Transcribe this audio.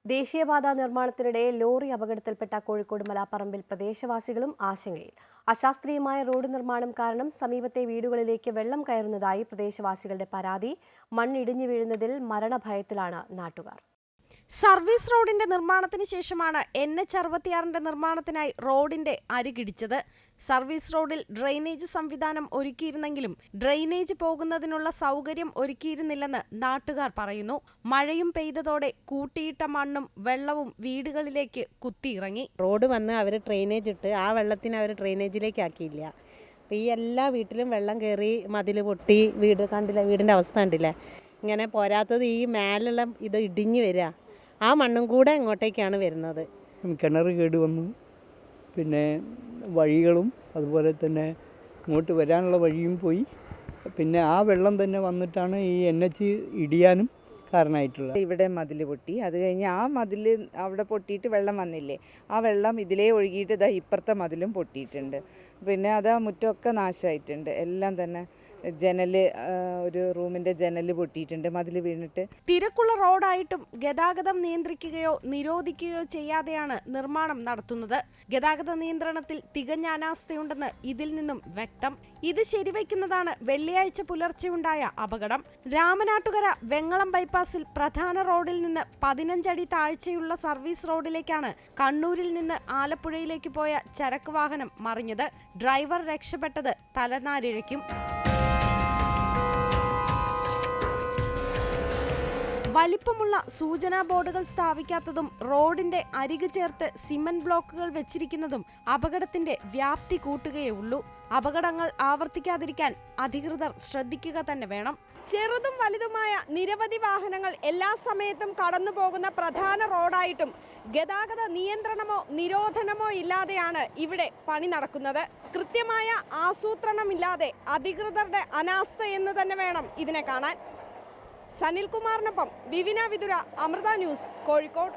ദേശീയപാത നിർമ്മാണത്തിനിടെ ലോറി അപകടത്തിൽപ്പെട്ട കോഴിക്കോട് മലാപ്പറമ്പിൽ പ്രദേശവാസികളും ആശങ്കയിൽ. അശാസ്ത്രീയമായ റോഡ് നിർമ്മാണം കാരണം സമീപത്തെ വീടുകളിലേക്ക് വെള്ളം കയറുന്നതായി പ്രദേശവാസികളുടെ പരാതി. മണ്ണിടിഞ്ഞു വീഴുന്നതിൽ മരണഭയത്തിലാണ് നാട്ടുകാർ. സർവീസ് റോഡിന്റെ നിർമ്മാണത്തിന് ശേഷമാണ് NH-66 നിർമ്മാണത്തിനായി റോഡിന്റെ അരികിടിച്ചത്. സർവീസ് റോഡിൽ ഡ്രെയിനേജ് സംവിധാനം ഒരുക്കിയിരുന്നെങ്കിലും ഡ്രെയിനേജ് പോകുന്നതിനുള്ള സൗകര്യം ഒരുക്കിയിരുന്നില്ലെന്ന് നാട്ടുകാർ പറയുന്നു. മഴയും പെയ്തതോടെ കൂട്ടിയിട്ട മണ്ണും വെള്ളവും വീടുകളിലേക്ക് കുത്തിയിറങ്ങി. റോഡ് വന്ന് അവർ ഡ്രെയിനേജ് ഇട്ട് ആ വെള്ളത്തിന് അവർ ഡ്രെയിനേജിലേക്ക് ആക്കിയില്ല. അപ്പോൾ ഈ എല്ലാ വീട്ടിലും വെള്ളം കയറി മതിൽ പൊട്ടി വീട് കണ്ടില്ല, വീടിൻ്റെ അവസ്ഥ കണ്ടില്ല. ഇങ്ങനെ പോരാത്തത് ഈ മേലുള്ള ഇത് ഇടിഞ്ഞു വരിക, ആ മണ്ണും കൂടെ ഇങ്ങോട്ടേക്കാണ് വരുന്നത്. കിണർ കേടുവന്നു, പിന്നെ വഴികളും അതുപോലെ തന്നെ ഇങ്ങോട്ട് വരാനുള്ള വഴിയും പോയി. പിന്നെ ആ വെള്ളം തന്നെ വന്നിട്ടാണ് ഈ NH ഇടിയാനും കാരണമായിട്ടുള്ളത്. ഇവിടെ മതിൽ പൊട്ടി, അത് കഴിഞ്ഞ് ആ മതിൽ അവിടെ പൊട്ടിയിട്ട് വെള്ളം വന്നില്ലേ, ആ വെള്ളം ഇതിലേ ഒഴുകിയിട്ട് ഇതാ ഇപ്പുറത്തെ മതിലും പൊട്ടിയിട്ടുണ്ട്. പിന്നെ അതാ മുറ്റമൊക്കെ നാശമായിട്ടുണ്ട്. എല്ലാം തന്നെ ജനല്, ഒരു റൂമിന്റെ ജനല് പൊട്ടിയിട്ടുണ്ട് മതിൽ വീണിട്ട്. തിരക്കുള്ള റോഡായിട്ടും ഗതാഗതം നിയന്ത്രിക്കുകയോ നിരോധിക്കുകയോ ചെയ്യാതെയാണ് നിർമ്മാണം നടത്തുന്നത്. ഗതാഗത നിയന്ത്രണത്തിൽ തികഞ്ഞ അനാസ്ഥയുണ്ടെന്ന് ഇതിൽ നിന്നും വ്യക്തം. ഇത് ശരിവയ്ക്കുന്നതാണ് വെള്ളിയാഴ്ച പുലർച്ചെയുണ്ടായ അപകടം. രാമനാട്ടുകര വെങ്ങളം ബൈപ്പാസിൽ പ്രധാന റോഡിൽ നിന്ന് 15 അടി താഴ്ചയുള്ള സർവീസ് റോഡിലേക്കാണ് കണ്ണൂരിൽ നിന്ന് ആലപ്പുഴയിലേക്ക് പോയ ചരക്ക് വാഹനം മറിഞ്ഞത്. ഡ്രൈവർ രക്ഷപ്പെട്ടത് തലനാരിഴയ്ക്കും. വലിപ്പമുള്ള സൂചനാ ബോർഡുകൾ സ്ഥാപിക്കാത്തതും റോഡിന്റെ അരികു ചേർത്ത് സിമന്റ് ബ്ലോക്കുകൾ വെച്ചിരിക്കുന്നതും അപകടത്തിന്റെ വ്യാപ്തി കൂട്ടുകയേ ഉള്ളൂ. അപകടങ്ങൾ ആവർത്തിക്കാതിരിക്കാൻ അധികൃതർ ശ്രദ്ധിക്കുക തന്നെ വേണം. ചെറുതും വലുതുമായ നിരവധി വാഹനങ്ങൾ എല്ലാ സമയത്തും കടന്നു പോകുന്ന പ്രധാന റോഡായിട്ടും ഗതാഗത നിയന്ത്രണമോ നിരോധനമോ ഇല്ലാതെയാണ് ഇവിടെ പണി നടക്കുന്നത്. കൃത്യമായ ആസൂത്രണമില്ലാതെ അധികൃതരുടെ അനാസ്ഥ എന്ന് തന്നെ വേണം ഇതിനെ കാണാൻ. സനിൽകുമാറിനൊപ്പം വിവിന വിതുര, അമൃത ന്യൂസ്, കോഴിക്കോട്.